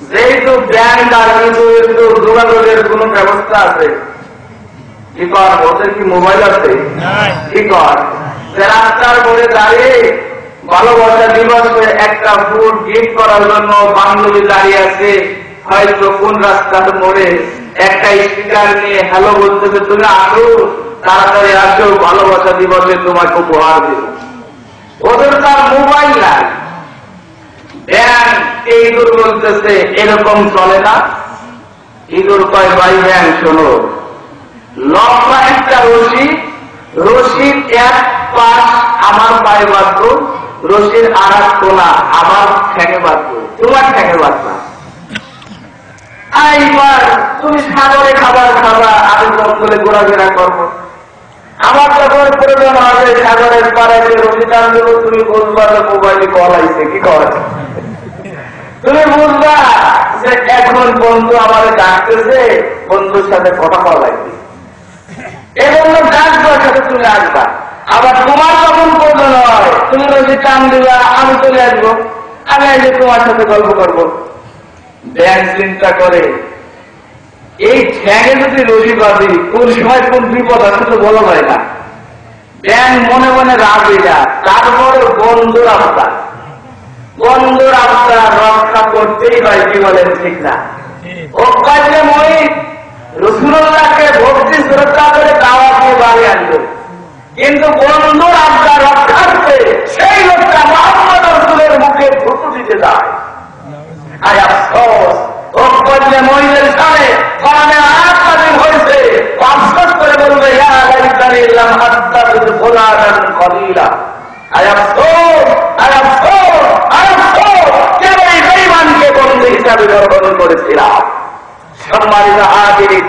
যেহেতু ব্যাংক আর কিছু একটু যোগাযোগের কোন ব্যবস্থা আছে, কি কর ওদের কি মোবাইল আছে? কি কর রাস্তার মোড়ে দাঁড়িয়ে ভালোবাসা দিবসে একটা ফুল গিফট করার জন্য বান্ধবী দাঁড়িয়ে আছে, হয়তো কোন রাস্তার মোড়ে একটা স্পিকার নিয়ে হ্যালো বলতেছে, তুমি আসো, তাড়াতাড়ি আসো, ভালোবাসা দিবসে তোমাকে উপহার দেব। ওদের তার মোবাইল নাই। ব্যাংক ইঁদুর বলতেছে এরকম চলে না। ইঁদুর কয় ভাই ব্যাংক শোনো, লম্বা একটা রশি, রশির এক পাশ আমার পায়ে বাঁধবো, রশির আর এক কোনা আমার ঠ্যাঙে বাঁধবো, তোমার ঠ্যাঙে বাঁধবা। এইবার তুমি সাগরে খাবার খাবা, আমি জঙ্গলে ঘোরাফেরা করবো। আমার যখন প্রয়োজন হবে সাগরের পাড়ে রশি টান দেবো, তুমি বুঝবা যে মোবাইলে কল আইছে। কি কর তুমি বুঝবা যে এখন বন্ধু আমার ডাকতেছে, বন্ধুর সাথে কথা বলা লাগবে, এজন্য ডাকবার সাথে তুমি আসবা। আবার তোমার যখন প্রয়োজন হয় তুমি রশি টান দিবা, আমি চলে আসবো, আমি এসে তোমার সাথে গল্প করবো। ব্যাংক চিন্তা করে এই ঠ্যাঙে যদি রশি বাঁধি কোন সময় কোন বিপদ আছে তো বলা যায় না। ব্যাংক মনে মনে রাগ হয়ে যায়, তারপরে বন্ধুর আবদার, বন্ধুর আবদার রক্ষা করতেই হয়। কি বলেন ঠিক না? ও কাজে মই রসুল্লাহকে ভক্তি শ্রদ্ধা করে দাওয়াত দিয়ে বাড়ি আনলো, কিন্তু বন্ধুর আবদার রক্ষার্থে সেই লোকটা মুহাম্মদ রাসূলের মুখে থুতু দিতে যায়। আর আফসোস ও কাজে মইদের সামনে কোরআনে আয়াত নাযিল হয়েছে, আফসোস করে বলবে ইয়া লাইতানি লাম আত্তাখিয ফুলানান খলিলা। আর আফসোস, আর আফসোস, আর আফসোস, কেন এই বেঈমানকে বন্ধু হিসাবে গ্রহণ করেছিলাম। সম্মানিত হাজিরিন,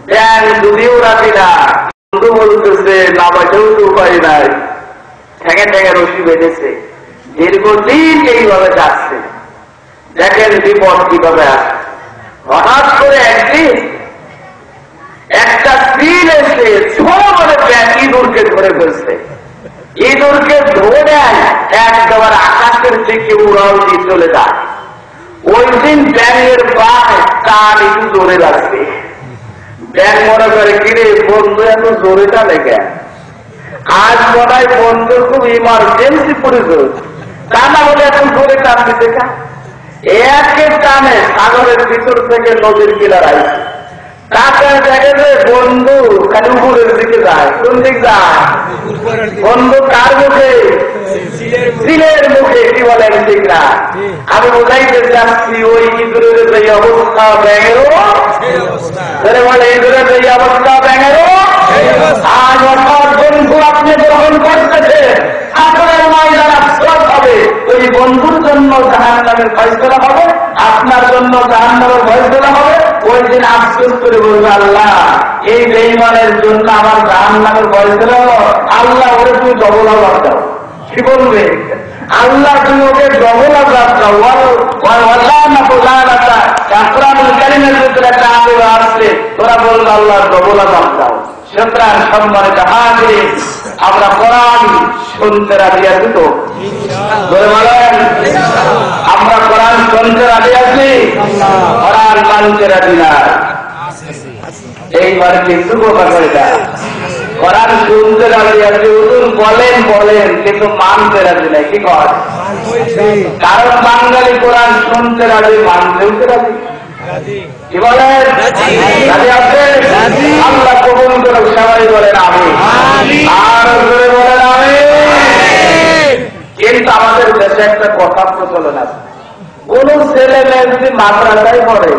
ব্যাংক যদিও রাজি না, বন্ধু বলতেছে না বাঁচাও তো উপায় নাই, ঠেঙে ঠেঙে রশি বেঁধেছে, দীর্ঘদিন এইভাবে যাচ্ছে। দেখেন বিপদ কিভাবে আসে। হঠাৎ করে একদিন একটা স্ত্রীর এসে ছোট ব্যাংক ইঁদুরকে ধরে ফেলছে। ইঁদুরকে ধরে একেবারে আকাশের দিকে উড়াল দিয়ে চলে যায়। ওই দিন ব্যাঙের পায়ে তার একটু জোরে লাগছে। ব্যাঙ মনে করে কিরে বন্ধু এত জোরে টানে কেন? আজ মনে হয় বন্ধুর খুব ইমার্জেন্সি প্রয়োজন, তা না হলে এত জোরে টান দিতে কা? একে টানে সাগরের ভিতর থেকে নদীর কিনার আইছে। তাকে দেখে যে বন্ধু খালি উপরের দিকে যায়। কোন দিক যায়? বন্ধু কার মুখে? সিলের মুখে। কি বলেন ঠিক না? আমি বোঝাইতে চাচ্ছি ওই ইঁদুরের যে অবস্থা ব্যাঙেরও, বলে ইঁদুরের যে অবস্থা ব্যাঙেরও আজ অর্থাৎ বন্ধু আপনি গ্রহণ করতেছে, আপনার ময়দান আফসোস হবে। ওই বন্ধুর জন্য জাহান্নামের ফয়সালা হবে, আপনার জন্য জাহান্নামের ফয়সালা হবে। ওই দিন আফসোস করে বলবে আল্লাহ এই বেঈমানের জন্য আমার জাহান্নামের ফয়সালা হলো, আল্লাহ ওরে তুমি ডবল আযাব দাও। কি বলবে? আল্লাহ তুমি ওকে ডবল আযাব দাও। কাফরানুল কালিমের ভিতরে একটা আয়াত আছে, তোরা বলল আল্লাহ ডবল আযাব দাও। সুতরাং সম্মানিত হাজিরিন, আমরা কোরআন শুনতে রাজি আছি তো? বলেন আমরা কোরআন শুনতে রাজি আছি? কোরআন মানতে রাজি না। এইবার কিন্তু বোঝা করে দেয় কোরআন শুনতে রাজি আছি, হুজুর বলেন বলেন, কিন্তু মানতে রাজি নাই। কি কর? কারণ বাঙালি কোরআন শুনতে রাজি, মানতেও রাজি। কি বলেন? রাজি আছে? আল্লাহ কবুল করে সবাই বলেন আমিন। আর জোরে বলেন আমিন। কিন্তু আমাদের দেশে একটা কথা প্রচলন আছে, কোন ছেলে মেয়ে যদি মাদ্রাসায় পড়ে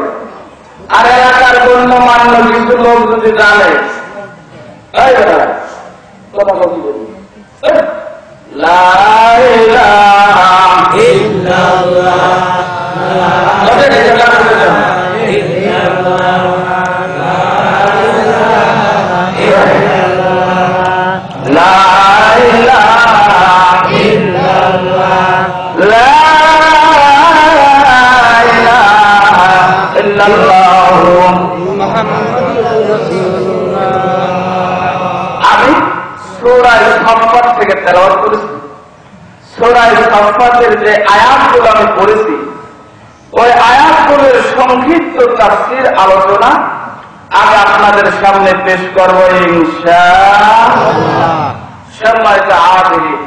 আর এলাকার গণ্যমান্য কিছু লোক যদি জানে, কথা বলি লা ইলাহা ইল্লাল্লাহ, আমি সূরা সাফফাত থেকে তেলাওয়াত করেছি। সূরা সাফফাতের যে আয়াতগুলো আমি পড়েছি, ওই আয়াত সংক্ষিপ্ত তাফসীর আলোচনা আজ আপনাদের সামনে পেশ করব ইনশাআল্লাহ। সম্মানিত হাজিরিন,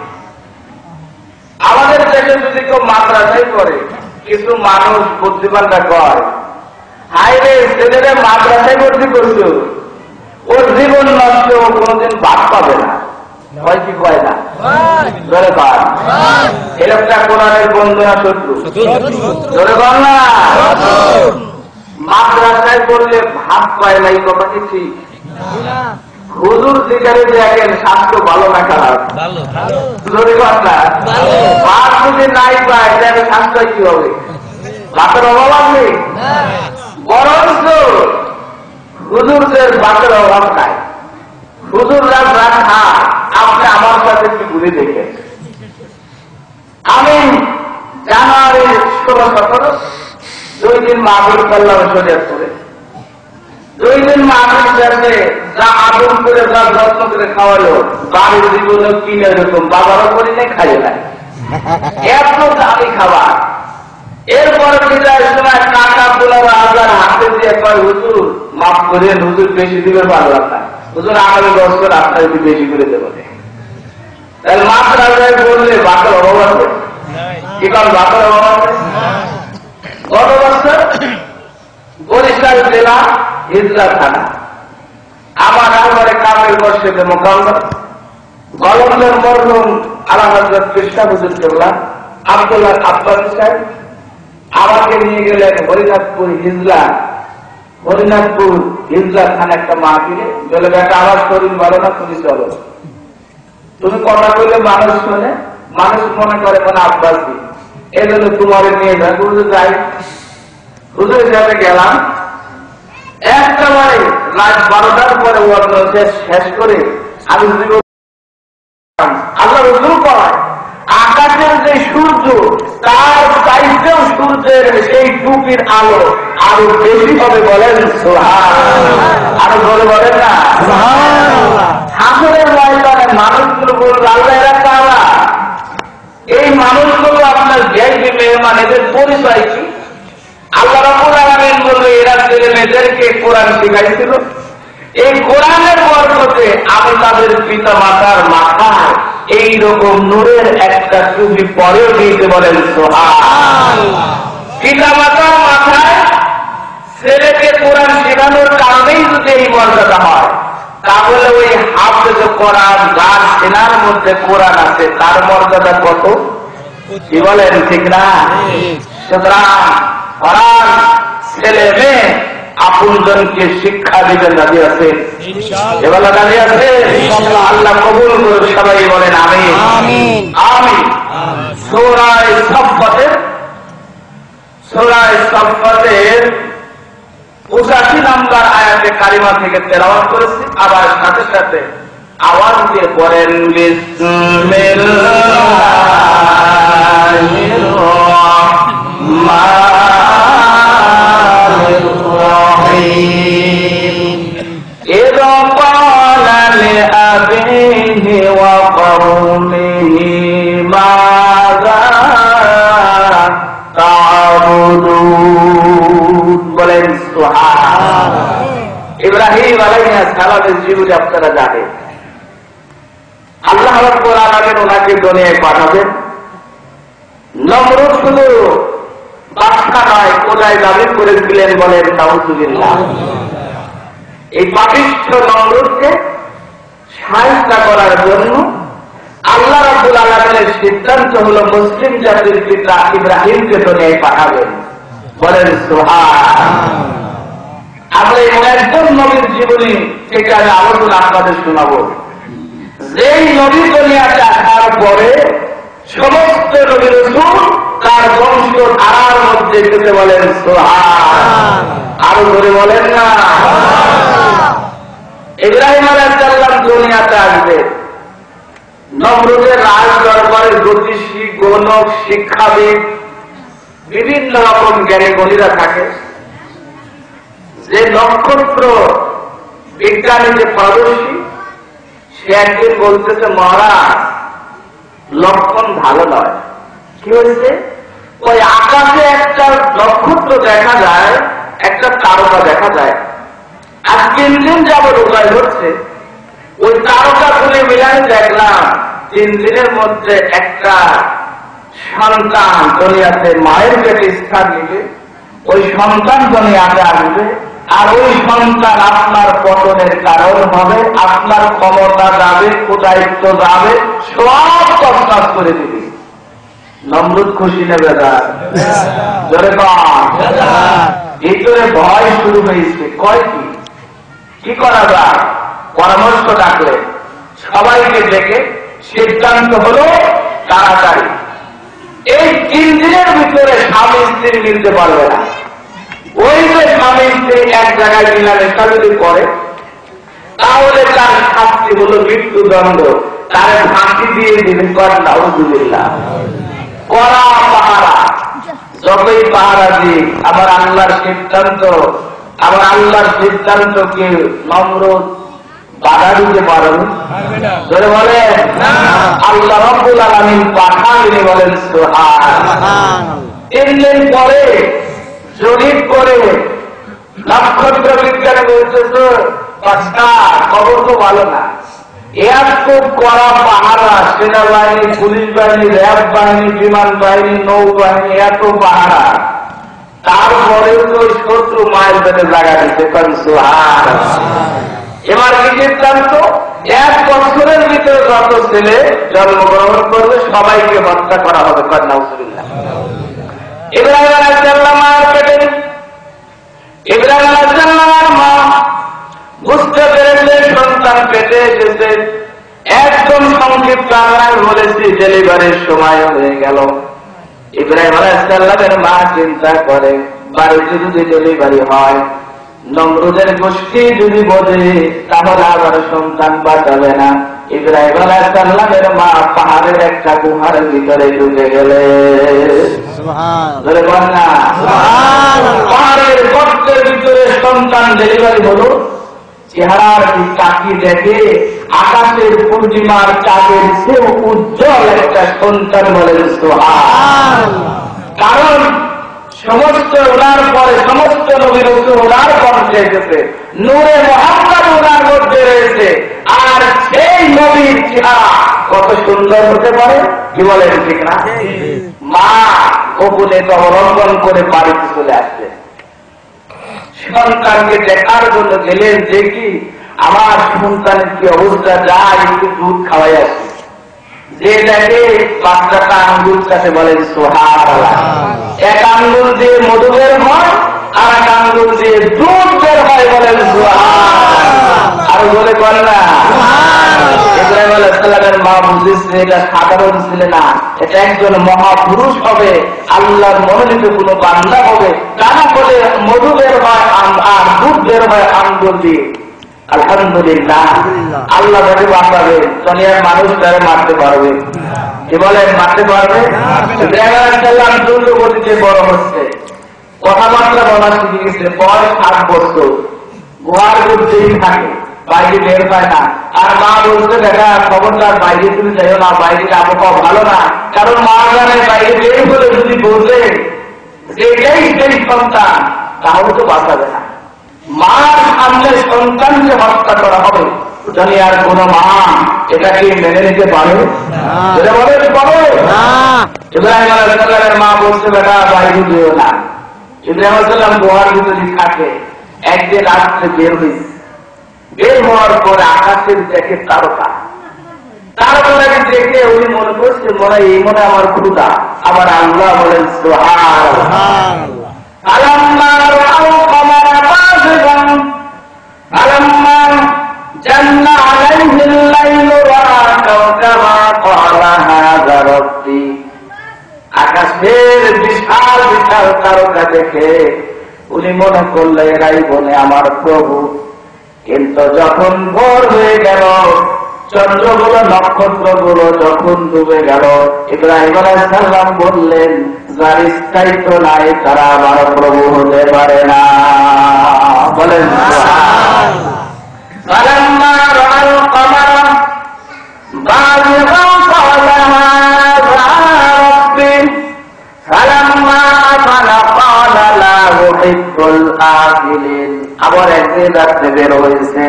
আমাদের দেশে যদি কেউ মাদ্রাসায় পড়ে, কিছু মানুষ বুদ্ধিমানরা কয়, হাইরে ছেলেরা মাদ্রাসায় ভর্তি করছো, ওর জীবন নষ্ট, কোনদিন বাদ পাবে না। হয় কি কয় না? ধরে পান এরকম কোরআনের বন্ধু না শত্রু? ধরে পান না। মাদ্রাসায় পড়লে ভাত পায় না, এই কথাটি ঠিক। হুজুর যেখানে দেখেন স্বাস্থ্য ভালো না খারাপ? ধরে পান না। ভাত যদি নাই পায় তাহলে স্বাস্থ্য কি হবে? ভাতের অভাব আছে? বরঞ্চ হুজুরদের ভাতের অভাব নাই। হুজুররা রাত খায়, আপনি আমার সাথে কি ঘুরে দেখেন। আমি জানুয়ারি 16-17 2 দিন মাহফিল করলাম শরীয়তপুরে। 2 দিন মাহফিল করলে যা আদর করে, যা যত্ন করে খাওয়ালো, বাড়ির জীবনে কিনে এরকম বাবারও করি নাই, খাই নাই, এত দামি খাবার। এরপরে বিদায়ের সময় টাকা 15,000 হাতে দিয়ে কয়, হুজুর মাফ করেন, হুজুর বেশি দিবে পারলাম না, হুজুর আগামী বছর আপনার একটু বেশি করে দেবো। তাহলে মাদ্রাসায় বললে বাতের অভাব আছে? কি কারণ বাতের অভাব আছে? গত বছর বরিশাল জেলা হিজলা থানা আমার ঘরে কামের মসজিদে মোকাম্মল গলন্দের মরহুম আলা হযরত কৃষ্ণা হুজুর কেবলা আব্দুল্লাহ আব্বাস সাহেব আমাকে নিয়ে গেলেন হরিনাথপুর হিজলা থানা একটা মাহফিলে। বলে, বেটা আমার শরীর ভালো না, তুমি চলো। তুমি কথা বললে মানুষ শোনে, মানুষ মনে করে মানে আব্বাসী, এই জন্য তোমার নিয়ে যাই। হুজুর যাই, হুজুরের সাথে গেলাম। একেবারে রাত 12টার পরে শেষ করে আমি আল্লাহ রসুল কয়, আকাশের যে সূর্য, তার চাইতেও সূর্যের সেই টুপির আলো আরো বেশি হবে, বলেন সুবহানাল্লাহ। আরো বলে বলেন না সুবহানাল্লাহ। হাসরের ময়দানে মানুষগুলো বলবে, আল্লাহ এরা কারা? এই মানুষগুলো আপনার ভিআইপি মেহমান, এদের পরিচয় কি? আল্লাহ রাব্বুল আলামিন বলবে, এরা ছেলে মেয়েদেরকে কোরআন শিখাইছিল। এই কোরআনের বরকতে আমি তাদের পিতা মাতার মাথায় এইরকম নূরের একটা টুপি পরেও দিতে, বলেন সুবহানাল্লাহ। পিতা মাতার মাথায় ছেলেকে কোরআন শেখানোর কারণেই যদি এই মর্যাদা হয়, তাহলে ওই হাফেজ কোরআন যার সেনার মধ্যে কোরআন আছে, তার মর্যাদা কত? কি বলেন, ঠিক না? সুতরাং কোরআন ছেলে মেয়ে আপনজনকে শিক্ষা দিবেন, রাজি আছে? এবার রাজি আছে? আল্লাহ কবুল করুন, সবাই বলেন আমিন আমিন। সূরা সাফফাতের 85 নম্বর আয়াতে কারিমা থেকে তেলাওয়াত করেছি। আবার সাথে সাথে আওয়াজ দিয়ে পড়েন, বিসমিল্লাহির রাহমানির রাহিম। ইযা ক্বালা লিআবিহি ওয়া কওমিহি মাযা তা'বুদুন, বলেন সুবহানাল্লাহ। ইব্রাহিম আলাইহিস সালামের জীবনী আপনারা জানেন। আল্লাহ রাব্বুল আলামিন ওনাকে দুনিয়ায় পাঠাবেন। নমরুদ শুধু বাদশা নয়, খোদাই দাবি করেছিলেন, বলেন নাউযুবিল্লাহ। এই পাপিষ্ঠ নমরুদকে সাহায্য করার জন্য আল্লাহ রাব্বুল আলামিনের সিদ্ধান্ত হলো মুসলিম জাতির পিতা ইব্রাহিমকে দুনিয়ায় পাঠাবেন, বলেন সুবহানাল্লাহ। আমরা একজন নবীর জীবনী থেকে আমি আলোচনা আপনাদের শোনাবো। যেই নবী দুনিয়াতে আসার পরে সমস্ত নবী রাসূল তার বংশধারার মধ্যে যেতে, বলেন সুবহানাল্লাহ। আরো করে বলেন না। ইব্রাহিম আলাইহিস সালাম দুনিয়াতে আসবে। নমরুদের রাজ দরবারের জ্যোতিষী, গণক, শিক্ষাবিদ, বিভিন্ন রকম জ্ঞানী গণীরা থাকে। যে নক্ষত্র বিজ্ঞানীতে পারদর্শী, সে একদিন বলতেছে, মহারাজ লক্ষণ ভালো নয়। কি হয়েছে? ওই আকাশে একটা নক্ষত্র তো দেখা যায় একটা তারকা দেখা যায়, আর 3 দিন যাবত উপায় হচ্ছে ওই তারকা খুলে মিলানে দেখলাম 3 দিনের মধ্যে একটা সন্তান দুনিয়াতে মায়ের পেটে স্থান নিবে, ওই সন্তান দুনিয়াতে আসবে, আর ওই সন্তান আপনার পতনের কারণ হবে, আপনার ক্ষমতা যাবে, দায়িত্ব যাবে, সব তছনছ করে দিবে। নমরুদ খুশি নেবে জোরে ভিতরে ভয় শুরু হয়েছে, কয় কি করা যায়? পরামর্শ ডাকলে সবাইকে ডেকে সিদ্ধান্ত হলো তাড়াতাড়ি এই 3 দিনের ভিতরে স্বামী স্ত্রী মিলতে পারবে না। ওই যে স্বামী স্ত্রী এক জায়গায় মিলামেশা যদি করে তাহলে তার শাস্তি হলো মৃত্যুদণ্ড, তার ফাঁসি দিয়ে দিবেন। নাউযুবিল্লাহ। কড়া পাহারা, যতই পাহারা দিই আবার আল্লাহর সিদ্ধান্তকে নমরুদ বাধা দিতে পারেন? বলে আল্লাহ রাব্বুল আলামিন পাঠালেন, বলেন সুবহানাল্লাহ। 3 দিন পরে জরিপ করে নক্ষত্র বিজ্ঞানী বলতেছে 5টা খবর তো ভালো না, এত কড়া পাহারা, সেনাবাহিনী, পুলিশ বাহিনী, র্যাব বাহিনী, বিমান বাহিনী, নৌবাহিনী, এত পাহারা, তারপরেও তো শত্রু মায়ের পেটে জায়গা দিতে পারেন। এবার কি সিদ্ধান্ত? 1 বছরের ভিতরে যত ছেলে জন্মগ্রহণ করবে সবাইকে হত্যা করা হবে। নাউযুবিল্লাহ। ইব্রাহিম আলাইহিস সালাম মায়ের পেটে, ইব্রাহিম আলাইহিস সালামের মা বুঝতে পেরেছে সন্তান পেটে এসেছে, একদম সংক্ষিপ্ত আকারে বলেছি ডেলিভারির সময় হয়ে গেল। ইব্রাহিম আলাইহিস সালামের মা চিন্তা করে বাড়িতে যদি ডেলিভারি হয়, নমরুদের গোষ্ঠী যদি বোঝে তাহলে আবার সন্তান বাঁচাবে না। ইব্রাহিম আলাইহিস সালামের মা পাহাড়ের একটা গুহার ভিতরে ঢুকে গেলে, পাহাড়ের গর্তের ভিতরে সন্তান ডেলিভারি হলো। চেহারার তাকিয়ে দেখে আকাশের পূর্ণিমার চাঁদের চেয়েও উজ্জ্বল একটা সন্তান, বলেন সুবহানাল্লাহ। কারণ সমস্ত ওনার পরে সমস্ত নবী রাসূল ওনার কণ্ঠে এসেছে, নূরে মুহাম্মদ ওনার মধ্যে রয়েছে, আর সেই নবীর চেহারা কত সুন্দর হতে পারে, কি বলেন ঠিক না? মা গোপনে অবলম্বন করে বাড়িতে চলে আসছে, সন্তানকে দেখার জন্য গেলেন, দেখি আমার সন্তানের কি অবস্থা, যায় একটু দুধ খাওয়াই আসি। যে দেখে বাচ্চাটা আঙ্গুল কাছে, বলেন সুবহানাল্লাহ। 1 আঙ্গুল দিয়ে মধু বের হয়, আর 1 আঙ্গুল দিয়ে দুধ বের হয়, বলেন সুবহানাল্লাহ। আর বলে করে না ইব্রাহিম আলাইহিস সালামের মা বুঝেছে এটা সাধারণ ছেলে না, এটা একজন মহাপুরুষ হবে, আল্লাহর মনোনীত কোন বান্দা হবে। তারা বলে মধু বের হয় আর দুধ বের হয় আঙ্গুল দিয়ে। আলহামদুলিল্লাহ, আল্লাহ তাকে বাঁচাবে, দুনিয়ার মানুষ তারা মারতে পারবে, কি বলেন মারতে পারবে? ইব্রাহিম আলাইহিস সালাম দ্রুত গতিতে বড় হচ্ছে, কথাবার্তা বলা শিখে গেছে। বয়স 8 বছর, গুহার মধ্যেই থাকে, বাইরে বের পায় না। আর মা বলতে দেখা খবরদার বাইরে তুমি যাইও না, বাইরের আবহাওয়া ভালো না। কারণ মা জানে বাইরে বের হলে যদি বোঝে যে এটাই সেই সন্তান, তাহলে তো বাঁচাবে না। মার সামনে সন্তানকে হত্যা করা হবে, দুনিয়ার কোন মা এটাকে মেনে নিতে পারে? এটা বলে ইব্রাহিম আলাইহিস সালামের মা বলছে বেটা বাইরে যেও না। ইব্রাহিম আলাইহিস সালাম গুহার ভিতরে থাকে। একদিন রাত্রে বের হয়েছে, বের হওয়ার পরে আকাশের দেখে তারকা, তারকাকে দেখে উনি মনে করছে মনে আমার ক্ষুধা। আবার আল্লাহ বলেন সুবহানাল্লাহ। فلما رأوا القمر بازغا فلما جن عليه الليل رأى كوكبا قال هذا ربي। আকাশের বিশাল বিশাল তারকা দেখে উনি মনে করলেন এরাই বলে আমার প্রভু। কিন্তু যখন ভোর হয়ে গেল, চন্দ্রগুলো নক্ষত্রগুলো যখন ডুবে গেল, ইব্রাহিম আলাইহিস সালাম বললেন যার স্থায়িত্ব নাই তারা আমার প্রভু হতে পারে না, বলেন সুবহানাল্লাহ। ফালাম্মা রাআল কমারা বাযিগান ক্বালা হাযা রাব্বি ফালাম্মা আফালা ক্বালা লা আবার একদিন রাত্রে বের হয়েছে,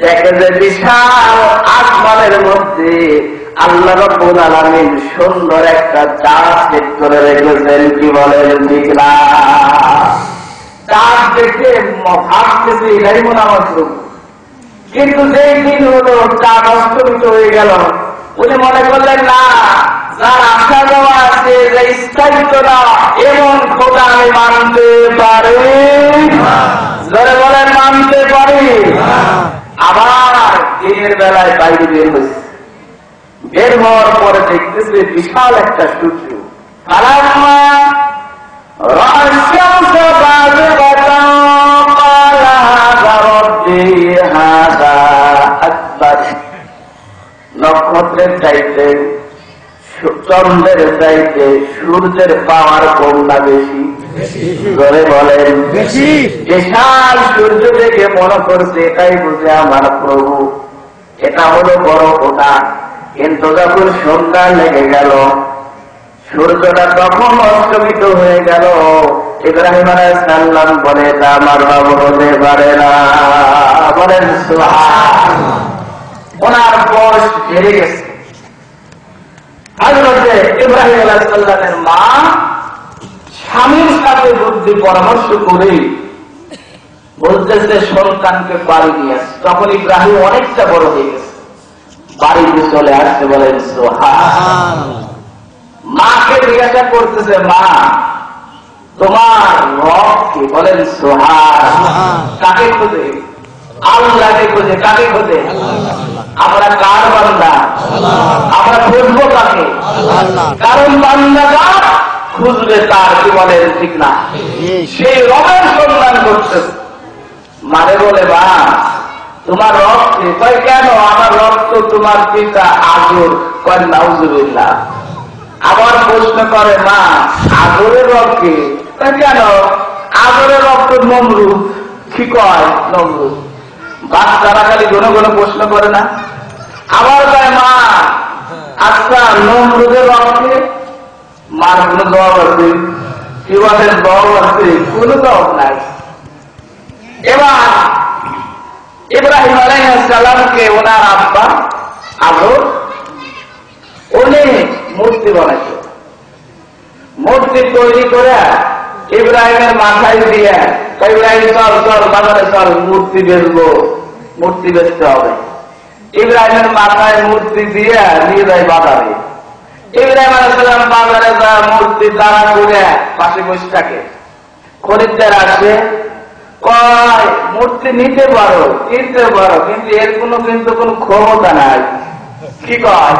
দেখে যে বিশাল আসমানের মধ্যে আল্লাহ রাব্বুল আলামিন সুন্দর একটা চাঁদ সেট করে রেখেছেন। কি বলেন ঠিক না? চাঁদ দেখে ভাবতেছে এটাই মনে আমার প্রভু। কিন্তু যেই দিন হলো চাঁদ অস্তমিত হয়ে গেল, উনি মনে করলেন না, যার আশা দেওয়া আছে, যে স্থায়িত্ব না, এমন খোদা আমি মানতে পারি, ধরে বলেন মানতে পারি। আবার দিনের বেলায় বাইরে বের হয়েছে, বের হওয়ার পরে দেখতেছে বিশাল একটা সূর্য। নক্ষত্রের চাইতে, চন্দ্রের চাইতে সূর্যের পাওয়ার কম না বেশি? ধরে বলেন বেশি। বিশাল সূর্য দেখে মনে করছে এটাই বুঝে আমার প্রভু, এটা হলো বড় খোদা। কিন্তু যখন সন্ধ্যা লেগে গেল, সূর্যটা তখন অস্তমিত হয়ে গেল, ইব্রাহিম আলাইহিস সালাম বলে এটা আমার রব হতে পারে না। বলেন সুবহানাল্লাহ। ওনার বয়স বেড়ে গেছে। হযরত ইব্রাহিম আলাইহিস সালামের মা স্বামীর সাথে বুদ্ধি পরামর্শ করে বলতেছে সন্তানকে বাড়ি নিয়ে আসে। তখন ইব্রাহিম অনেকটা বড় হয়ে গেছে, বাড়িতে চলে আসতে। বলেন সুবহানাল্লাহ। মাকে জিজ্ঞাসা করতেছে, মা তোমার রব কি? বলেন সুবহানাল্লাহ। কাকে খোঁজে? আল্লাহকে খোঁজে। কাকে খোঁজে? আমরা কার বান্দা? আমরা খুঁজবো কাকে? কারণ বান্দাটা খুঁজবে তার। কি বলেন ঠিক না? সেই রবের সন্ধান করছে। মানে বলে, মা তোমার রব কে? কয় কেন? আমার রব তো তোমার পিতা আজর। কয় নাউজুবিল্লাহ। আবার প্রশ্ন করে, মা আজরের রব কে? কয় কেন? আজরের রব তো নমরুদ। কি কয়? নমরুদ। বাচ্চারা খালি ঘন ঘন প্রশ্ন করে না? আবার কয়, মা আচ্ছা নমরুদের রব কে? মার কোন জবাব আছে? কি বলেন জবাব আছে? কোন জবাব নাই। এবার ইব্রাহিম আলাইহিস সালামকে ওনার আব্বা আজর উনি মূর্তি বানাইছে। মূর্তি তৈরি করে ইব্রাহিমের মাথায় দিয়ে, ইব্রাহিম চল চল বাজারে চল, মূর্তি বেচবো, মূর্তি বেচতে হবে। ইব্রাহিমের মাথায় মূর্তি দিয়ে নিয়ে যায় বাজারে। ইব্রাহিম আলাইহিস সালাম বাজারে যা মূর্তি দাঁড়া করে পাশে বসে থাকে। খরিদ্দার আসে, কয় মূর্তি নিতে পারো, কিনতে পারো, কিন্তু এর কোনো ক্ষমতা নাই। কি কয়?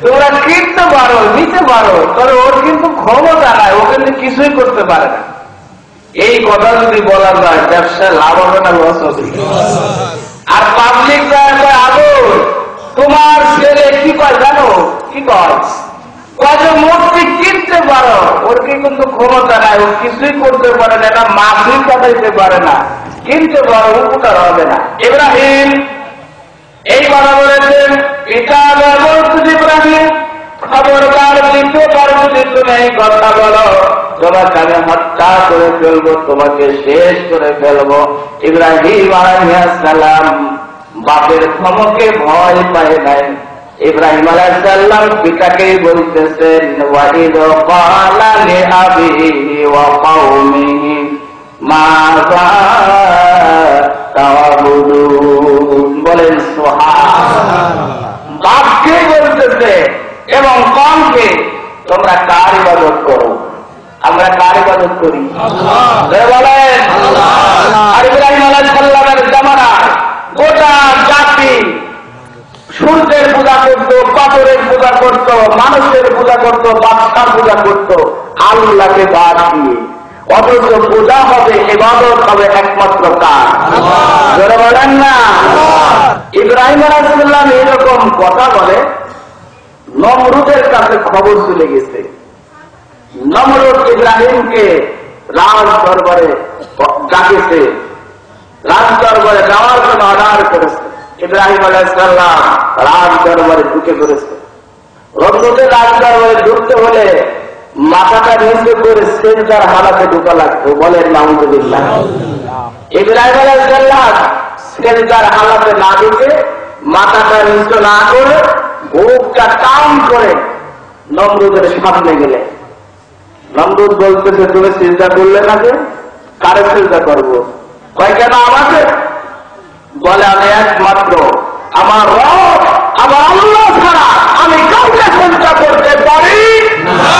তোমরা কিনতে পারো, নিতে পারো, তবে ওর কিন্তু ক্ষমতা নাই, ও কিন্তু কিছুই করতে পারে না। এই কথা যদি বলা যায়, ব্যবসায় লাভ হবে না লস হবে? আর পাবলিক আদর তোমার ছেলে কি কয় জানো? কি কয়? মূর্তি কিনতে পারো, ওর কিন্তু ক্ষমতা নাই, ও কিছুই করতে পারে না, এটা মাছই কাটাইতে পারে না, কিনতে পারো, উপকার হবে না। ইব্রাহিম এই কথা বলেছেন। এটা বলছে ইব্রাহিম, খবরদার দ্বিতীয়বার যদি তুমি এই কথা বলো, তোমাকে আমি হত্যা করে ফেলবো, তোমাকে শেষ করে ফেলবো। ইব্রাহিম আলাইহিস সালাম বাপের ধমকে ভয় পায় নাই। ইব্রাহিম আলাইহিস সালাম পিতাকেই বলতেছেন, ওয়াইদ ক্বালা লিআবিহি ওয়া কওমিহি মাযা তা'বুদুন। বলেন সুবহানাল্লাহ। বাপকে বলতেছে এবং কওমকে, তোমরা কার ইবাদত করো? আমরা কার ইবাদত করি? আল্লাহ। বলেন আল্লাহ। আর ইব্রাহিম আলাইহিস সালামের জামানায় গোটা জাতি সূর্যের পূজা করত, পাথরের পূজা করত, মানুষের পূজা করত, বাদশার পূজা করত, আল্লাহকে বাদ দিয়ে। অথচ পূজা হবে, ইবাদত হবে একমাত্র কার? আল্লাহ। বলেন না? ইব্রাহিম আলাইহিস সালাম এরকম কথা বলে, নমরুদের কাছে খবর চলে গেছে। নমরুদ ইব্রাহিমকে রাজ দরবারে ডাকেছে, রাজ দরবারে যাওয়ার জন্য অর্ডার করেছে। ইব্রাহিম আলাইহিস সালাম রাজ দরবারে ঢুকে পড়েছে। নমরুদের রাজ দরবারে ঢুকতে হলে মাথাটা নিচে করে সেজদার হালাতে ঢোকা লাগতো। বলেন নাউযুবিল্লাহ। ইব্রাহিম আলাইহিস সালাম সেজদার হালাতে না ঢুকে মাথাটা নিচে না করে বুকটা টান করে নমরুদের সামনে গেলে নমরুদ বলতেছে, তুমি সেজদা করলে না যে? কারে সেজদা করবো? কয় কেন আমাকে? বলে আমি একমাত্র আমার রব, আমার আল্লাহ ছাড়া আমি কাউকে সেজদা করতে পারি না।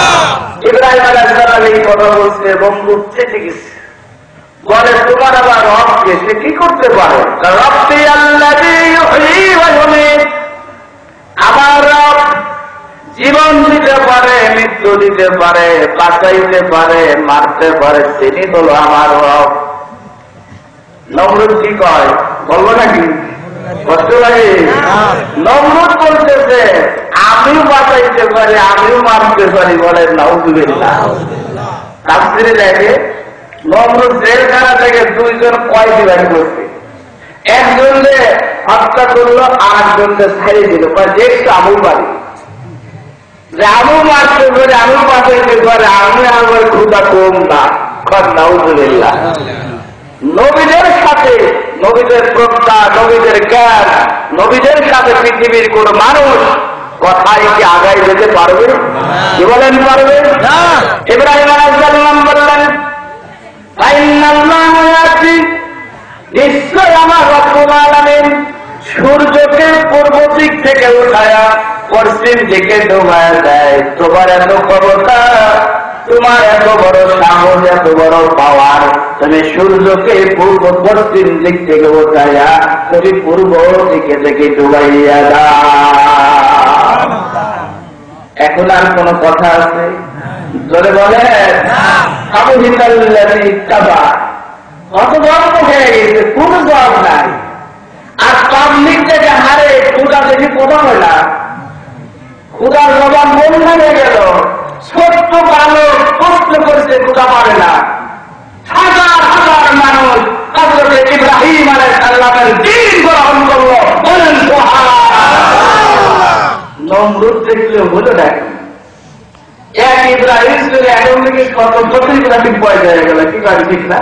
ইব্রাহিম আলাইহিস সালাম এই কথা বলছে, নমরুদ চেটে গেছে। বলে তোমার আবার রবকে সে কি করতে পারে? রব্বি আল্লাযী ইউহয়ী ওয়া ইউমীত, আমার রব জীবন দিতে পারে, মৃত্যু দিতে পারে, বাঁচাইতে পারে, মারতে পারে, তিনি হলো আমার রব। নমরুদ কি কয়? বলবো নাকি? কষ্ট লাগে? নমরুদ বলতেছে আমিও বাঁচাইতে পারি, আমিও মারতে পারি। বলেন নাউযুবিল্লাহ। তাফসীরে দেখে নমরুদ জেলখানা থেকে দুইজন কয়েদি বাড়ি করছে। একজনকে হত্যা করলো, আর একজনকে ছেড়ে দিল। দেখছে আমু বাড়ি যে আমু মারতে পারে, আমি বাঁচাইতে পারে, আমি আমার ক্ষুধা কম না। নাউযুবিল্লাহ। নবীদের সাথে, নবীদের প্রজ্ঞা, নবীদের জ্ঞান, নবীদের সাথে পৃথিবীর কোন মানুষ কথায় কি আগায় যেতে পারবে? কি বলেন পারবে? ইব্রাহিম আলাইহিস সালাম বললেন, নিশ্চয় আমার রব্বুল আলামিন সূর্যকে পূর্ব দিক থেকে উঠায়া পশ্চিম দিকে ডুবায় দেয়। তোমার এত ক্ষমতা, তোমার এত বড় সাহস, এত বড় পাওয়ার, তুমি সূর্যকে পূর্ব পশ্চিম দিক থেকে উঠাইয়া তুমি পূর্ব দিকে থেকে ডুবাইয়া দাও। এখন আর কোন কথা আছে? ধরে বলে আবু হিতাল্লাযী তাবা, কত গল্প হয়ে গেছে, কোন জবাব নাই। আর পাবলিক থেকে হারে ক্ষুদা দেখি কথা হয় না, ক্ষুদার জবাব মন ভেঙে গেল। ছোট্ট বালক প্রশ্ন করছে, ক্ষুদা পারে না। হাজার হাজার মানুষ হযরত ইব্রাহিম আলাইহিস সালামের দ্বীন গ্রহণ করলো। বলেন সুবহানাল্লাহ। নমরুদ দেখলে হলো দেখেন, এক ইব্রাহিম ছিল, এখন থেকে কত কত ইব্রাহিম পয়দা হয়ে গেল। কি করে? ঠিক না?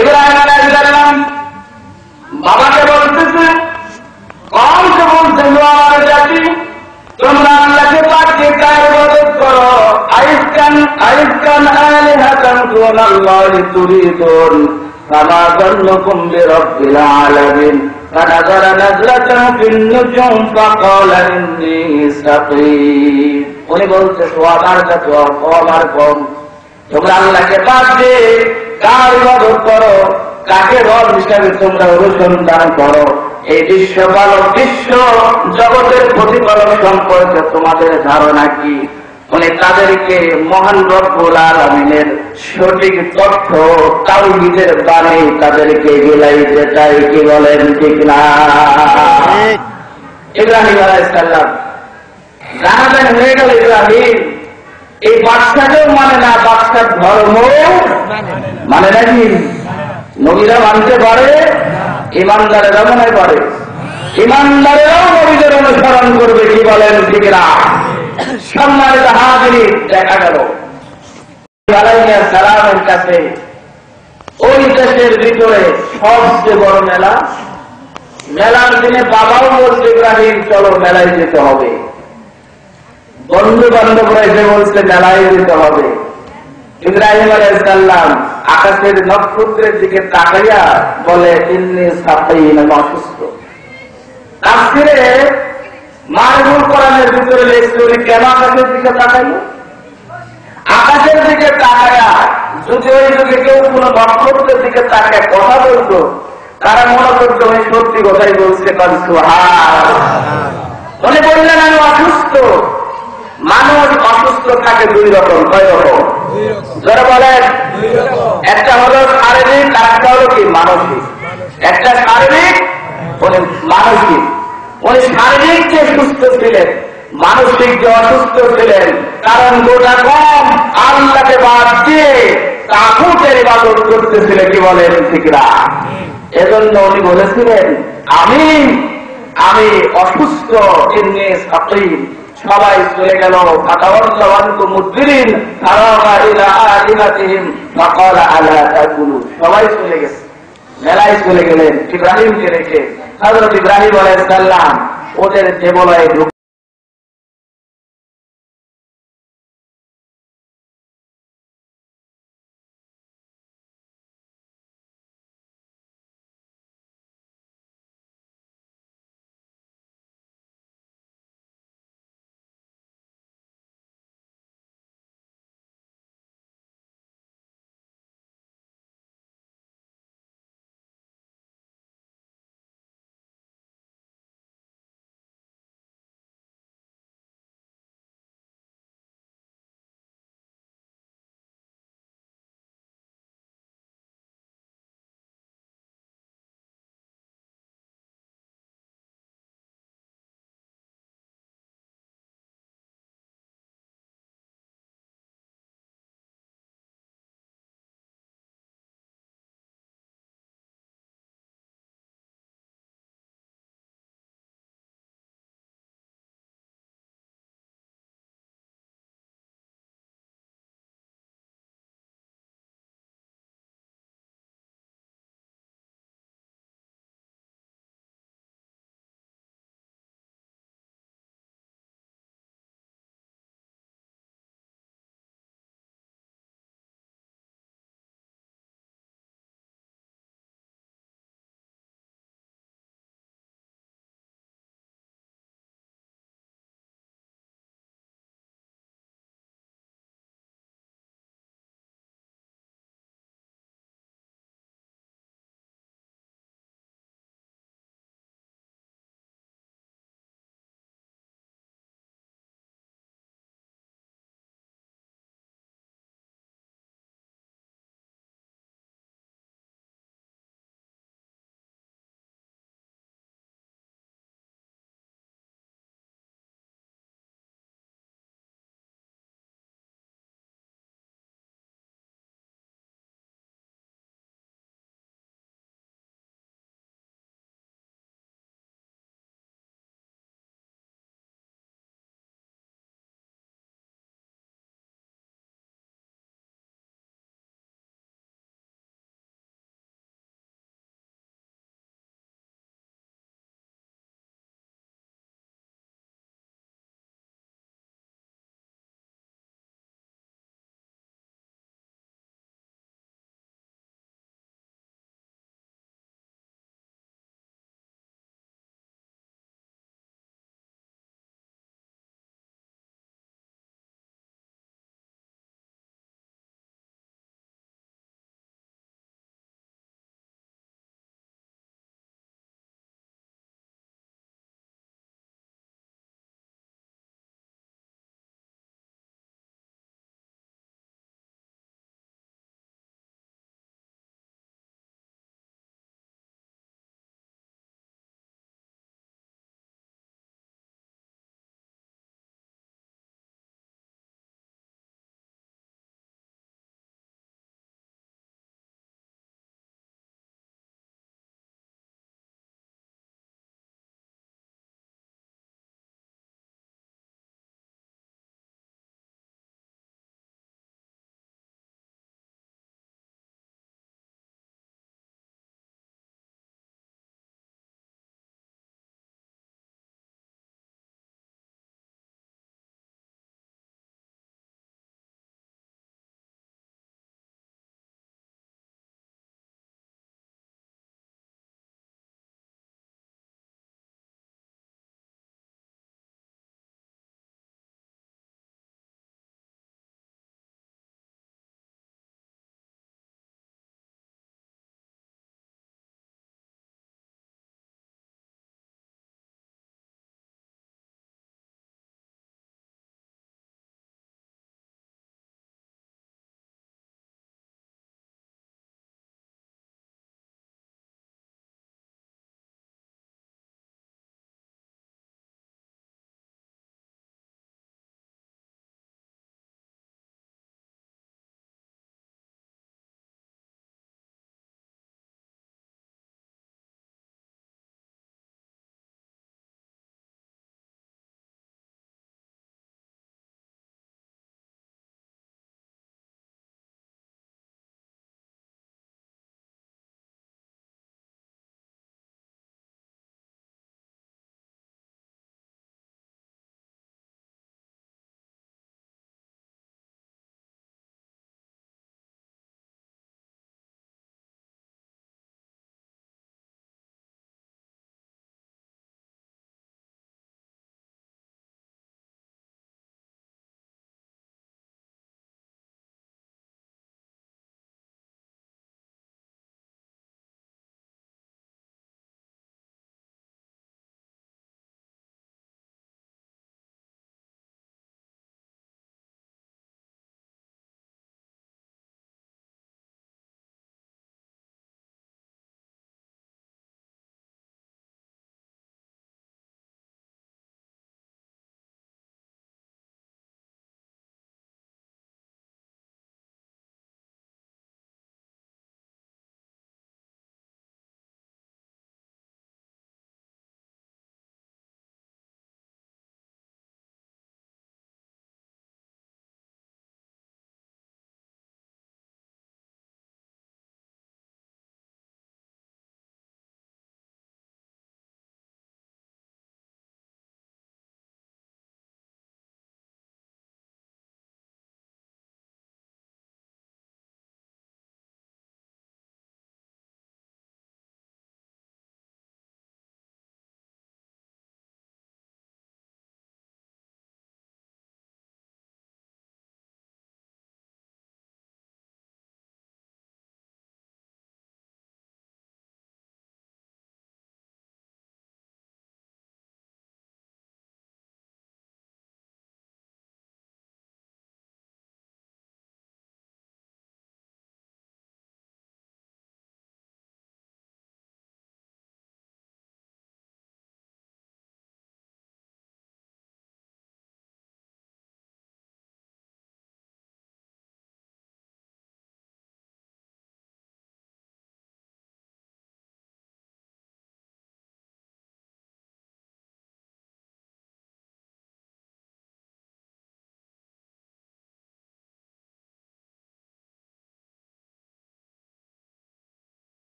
ইব্রাহিম আলাইহিস সালাম বাবাকে বলতেছে, কমকে বলছে, আমার জাতি তোমরা আল্লাহকে পাককে কার ইবাদত করো, আইসকান আইসকান আলিহাতান দুনাল্লাহি তুরিদুন ফামা যান্নুকুম বিরাব্বিল আলামিন ফানাযারা নাজরাতান ফিন নুজুম ফাকালা ইন্নী সাকীম। উনি বলছে, ও আমার জাতি, ও আমার কওম, তোমরা আল্লাহকে বাদ দিয়ে কার ইবাদত করো, কাকে রব হিসাবে তোমরা অনুসন্ধান করো, এই বিশ্বপালক, বিশ্ব জগতের প্রতিপালক সম্পর্কে তোমাদের ধারণা কি? উনি তাদেরকে মহান রব্বুল আলামিনের সঠিক তথ্য, তাওহীদের বাণী তাদেরকে গিলাইতে চাই। কি বলেন ঠিক না? ইব্রাহিম আলাইহিস সালাম জানাবেন হয়ে গেল। ইব্রাহিম এই বাদশাকেও মানে না, বাদশার ধর্ম মানে নাকি? নবীরা মানতে পারে, ইমানদারেরা মনে করে, ইমানদারেরাও নবীদের অনুসরণ করবে। কি বলেন ঠিক না? সম্মানিত হাজির, দেখা গেল আলাইহিস সালামের কাছে ওই দেশের ভিতরে সবচেয়ে বড় মেলা। মেলার দিনে বাবাও বলছে, ইব্রাহিম চলো মেলায় যেতে হবে। বন্ধু বান্ধবরা এসে বলছে মেলায় যেতে হবে। ইব্রাহিম আলাইহিস সালাম আকাশের নক্ষত্রের দিকে তাকাইয়া বলে, ইন্নী সাকীন, আমি অসুস্থ। তাফসীরে মারহুল কোরআনের ভিতরে লেখছে, উনি কেন আকাশের দিকে তাকাইল? আকাশের দিকে তাকাইয়া যদি ওই যুগে কেউ কোন নক্ষত্রের দিকে তাকায় কথা বলতো, তারা মনে করতো উনি সত্যি কথাই বলছে। উনি বললেন, আমি অসুস্থ। মানুষ অসুস্থ থাকে দুই রকম। কয় রকম? যারা বলেন, একটা হলো শারীরিক, আর একটা হলো কি মানসিক। একটা শারীরিক, মানসিক। উনি শারীরিক যে সুস্থ ছিলেন, মানসিক যে অসুস্থ ছিলেন, কারণ গোটা কম আল্লাহকে বাদ দিয়ে তাগুতের ইবাদত করতেছিলেন। কি বলেন ঠিক না? এজন্য উনি বলেছিলেন, আমি অসুস্থ, ইন্নী সাকীম, সবাই চলে গেল। সবাই চলে গেছে, মেলায় চলে গেলেন ইব্রাহিমকে রেখে। হযরত ইব্রাহিম আলাইহিস সালাম ওদের দেবলয়ে